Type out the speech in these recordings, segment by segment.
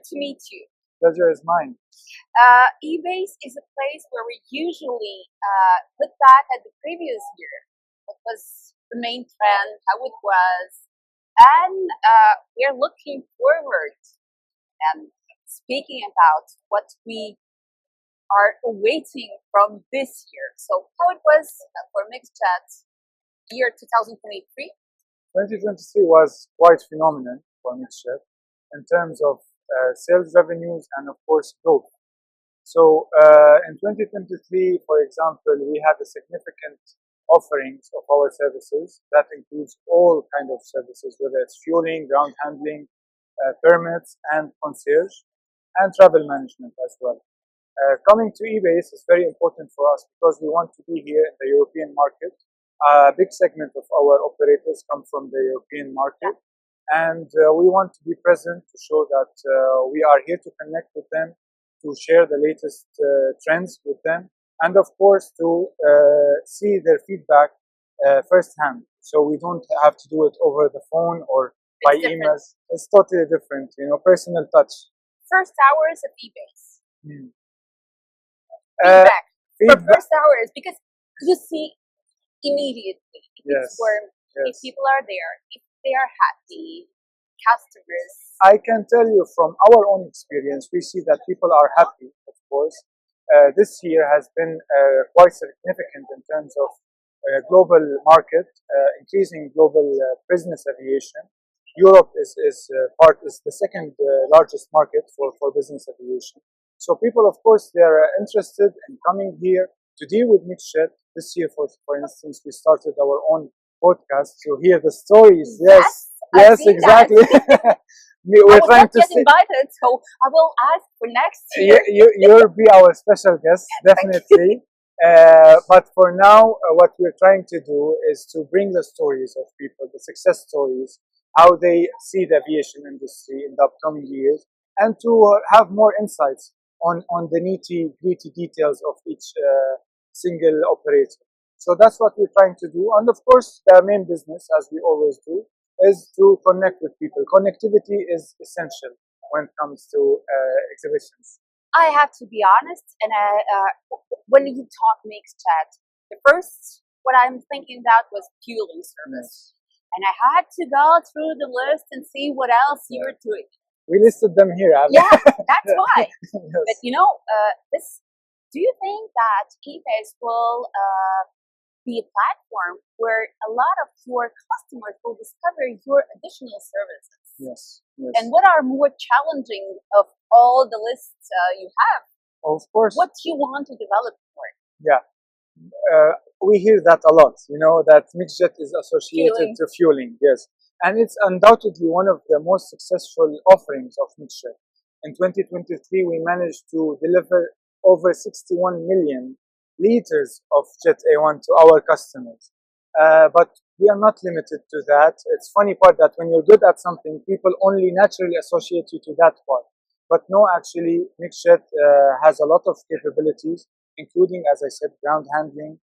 to meet you. Pleasure is mine. EBACE is a place where we usually look back at the previous year, what was the main trend, how it was, and we're looking forward and speaking about what we are awaiting from this year. So how it was for MixJet year 2023? 2023 was quite phenomenal for MixJet in terms of sales revenues and of course growth. So in 2023, for example, we had a significant offerings of our services that includes all kind of services, whether it's fueling, ground handling, permits, and concierge, and travel management as well. Coming to EBACE is very important for us because we want to be here in the European market. A big segment of our operators come from the European market, and we want to be present to show that we are here to connect with them, to share the latest trends with them, and of course to see their feedback firsthand. So we don't have to do it over the phone or by emails. It's totally different, personal touch. First hours of EBACE. Feedback. For first hours, because you see immediately if it's warm, if people are there, if they are happy, customers. I can tell you from our own experience, we see that people are happy, of course. This year has been quite significant in terms of global market, increasing global business aviation. Europe is the second largest market for business aviation. So people, of course, they are interested in coming here to deal with MixJet. This year, for instance, we started our own podcast to hear the stories. Yes, exactly. We're trying to get invited, so I will ask for next year. You'll be our special guest, definitely. But for now, what we're trying to do is to bring the stories of people, the success stories, how they see the aviation industry in the upcoming years, and to have more insights on the nitty-gritty details of each single operator. So that's what we're trying to do. And of course, the main business, as we always do, is to connect with people. Connectivity is essential when it comes to exhibitions. I have to be honest, and when you talk MixJet, the first what I'm thinking about was fueling service. And I had to go through the list and see what else you were doing. We listed them here. Yeah, that's why. But do you think that EBACE will be a platform where a lot of your customers will discover your additional services? Yes. And what are more challenging of all the lists you have? Of course. What do you want to develop more? Yeah. We hear that a lot, that MixJet is associated to fueling, yes. And it's undoubtedly one of the most successful offerings of MixJet. In 2023, we managed to deliver over 61 million liters of Jet A1 to our customers. But we are not limited to that. It's funny part that when you're good at something, people only naturally associate you to that part. But no, actually, MixJet has a lot of capabilities, including, as I said, ground handling,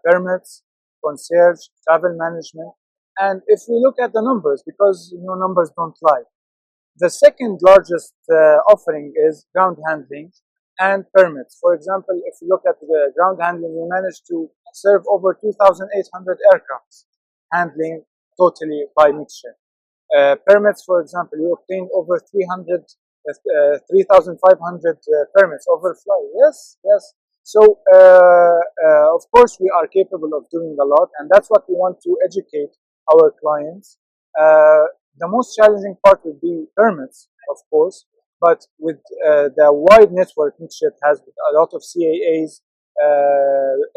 permits, concierge, travel management. And if we look at the numbers, because numbers don't lie, the second largest offering is ground handling and permits. For example, if you look at the ground handling, we managed to serve over 2,800 aircrafts handling totally by MixJet. Permits, for example, we obtained over 3,500 permits overfly. Yes. So, of course, we are capable of doing a lot, and that's what we want to educate our clients. The most challenging part would be permits, of course, but with the wide network MixJet has with a lot of CAAs,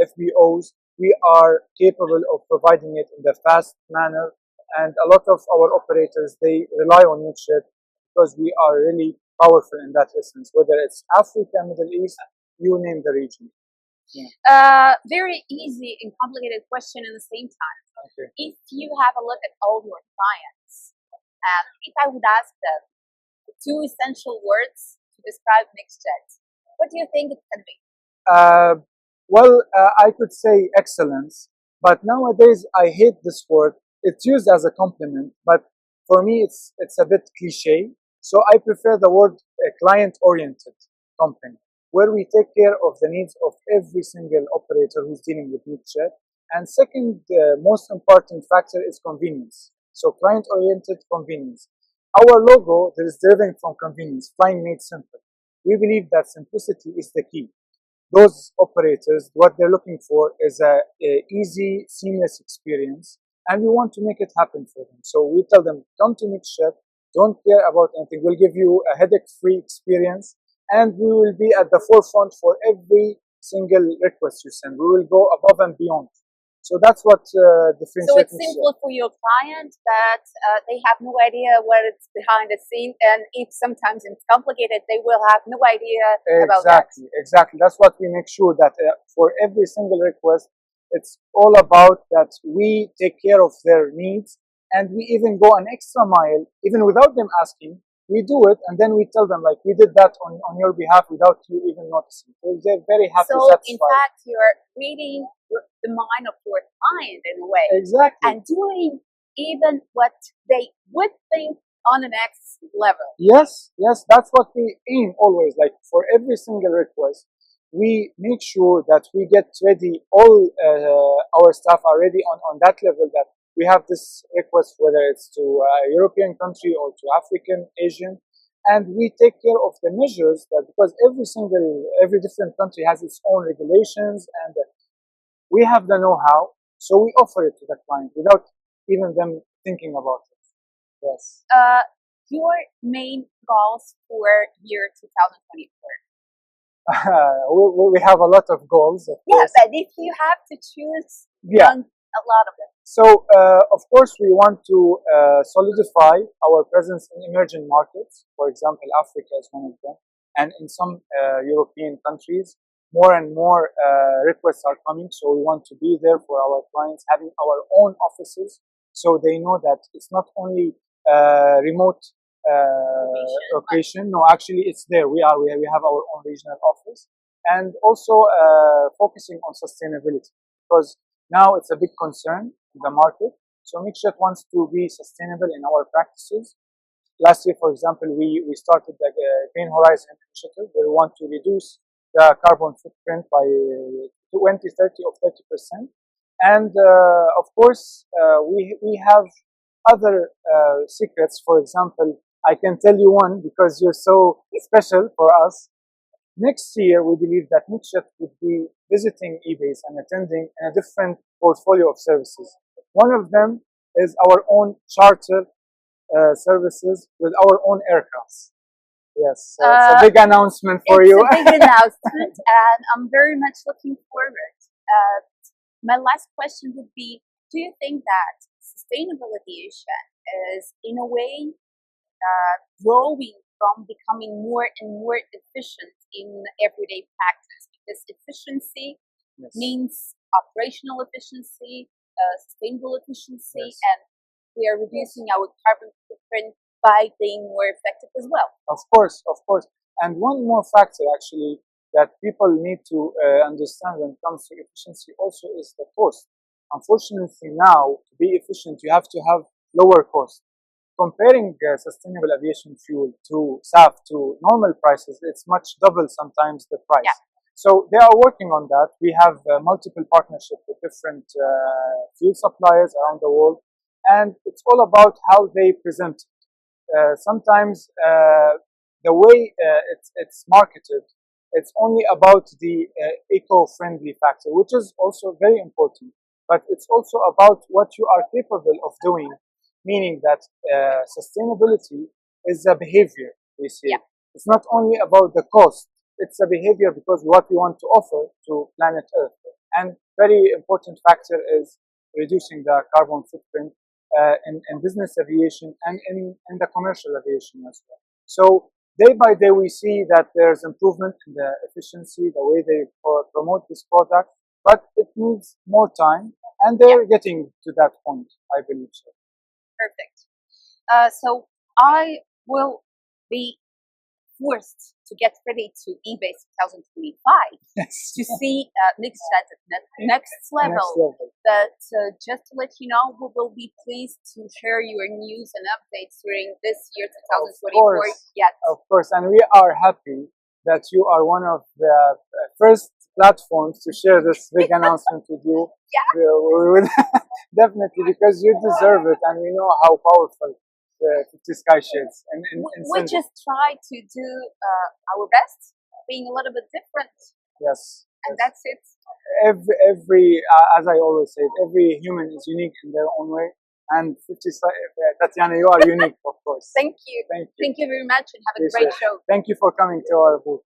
FBOs, we are capable of providing it in the fast manner, and a lot of our operators, they rely on MixJet because we are really powerful in that essence, whether it's Africa, Middle East, you name the region. Very easy and complicated question in the same time. Okay. If you have a look at all your clients, and if I would ask them the two essential words to describe MixJet, what do you think it can be? I could say excellence, but nowadays I hate this word. It's used as a compliment, but for me it's a bit cliche. So I prefer the word client-oriented company, where we take care of the needs of every single operator who's dealing with MixJet. And second, most important factor is convenience. So client-oriented convenience. Our logo that is driven from convenience, flying made simple. We believe that simplicity is the key. Those operators, what they're looking for is a easy, seamless experience, and we want to make it happen for them. So we tell them, come to MixJet, don't care about anything. We'll give you a headache-free experience, and we will be at the forefront for every single request you send. We will go above and beyond. So that's what differentiates. So it's simple for your client, but they have no idea what it's behind the scene, and if sometimes it's complicated, they will have no idea about that. Exactly. That's what we make sure that for every single request, it's all about that we take care of their needs, and we even go an extra mile, even without them asking. We do it, and then we tell them, like, we did that on your behalf without you even noticing. So they're very happy, so satisfied. In fact, you're reading the mind of your client in a way. Exactly. And doing even what they would think on the next level. Yes, that's what we aim always. Like, for every single request, we make sure that we get ready, all our staff are ready on that level, that we have this request, whether it's to a European country or to African, Asian, and we take care of the measures, that because every different country has its own regulations, and we have the know-how, so we offer it to the client without even them thinking about it. Yes. Your main goals for year 2024? We have a lot of goals. Of yeah, course. But if you have to choose a lot of them. So, of course, we want to solidify our presence in emerging markets. For example, Africa is one of them. And in some European countries, more and more requests are coming. So we want to be there for our clients, having our own offices, so they know that it's not only remote location. No, actually, it's there. We have our own regional office, and also focusing on sustainability, because now it's a big concern in the market. So MixJet wants to be sustainable in our practices. Last year, for example, we started the Green Horizon initiative, where we want to reduce the carbon footprint by 30 or 30%. And of course, we have other secrets. For example, I can tell you one, because you're so special for us. Next year, we believe that MixJet would be visiting EBACE and attending a different portfolio of services. One of them is our own charter services with our own aircrafts. Yes, so it's a big announcement for you. It's a big announcement, and I'm very much looking forward. My last question would be, do you think that sustainable aviation is, in a way, growing from becoming more and more efficient in everyday practice? Because efficiency means operational efficiency, sustainable efficiency, and we are reducing our carbon footprint by being more effective as well. Of course. And one more factor, actually, that people need to understand when it comes to efficiency also is the cost. Unfortunately, now, to be efficient, you have to have lower cost. Comparing sustainable aviation fuel to SAF to normal prices, it's much double sometimes the price. Yeah. So they are working on that. We have multiple partnerships with different fuel suppliers around the world, and it's all about how they present it. Sometimes the way it's marketed, it's only about the eco-friendly factor, which is also very important. But it's also about what you are capable of doing, meaning that sustainability is a behavior, we see. Yeah. It's not only about the cost, it's a behavior, because what we want to offer to planet Earth. And very important factor is reducing the carbon footprint in business aviation and in the commercial aviation as well. So day by day, we see that there's improvement in the efficiency, the way they promote this product, but it needs more time, and they're getting to that point, I believe so. Perfect. So I will be forced to get ready to EBACE 2025 Yes. to see MixJet at next level. But just to let you know, we will be pleased to share your news and updates during this year 2024. Of course, and we are happy that you are one of the first platforms to share this big announcement with you. Definitely, because you deserve it, and we know how powerful the 50 Sky Shades. We just try to do our best, being a little bit different. Yes. And that's it. Every as I always say, every human is unique in their own way. And 50 Tatiana, you are unique, of course. Thank you. Thank you. Thank you very much, and have a great show. Thank you for coming to our booth.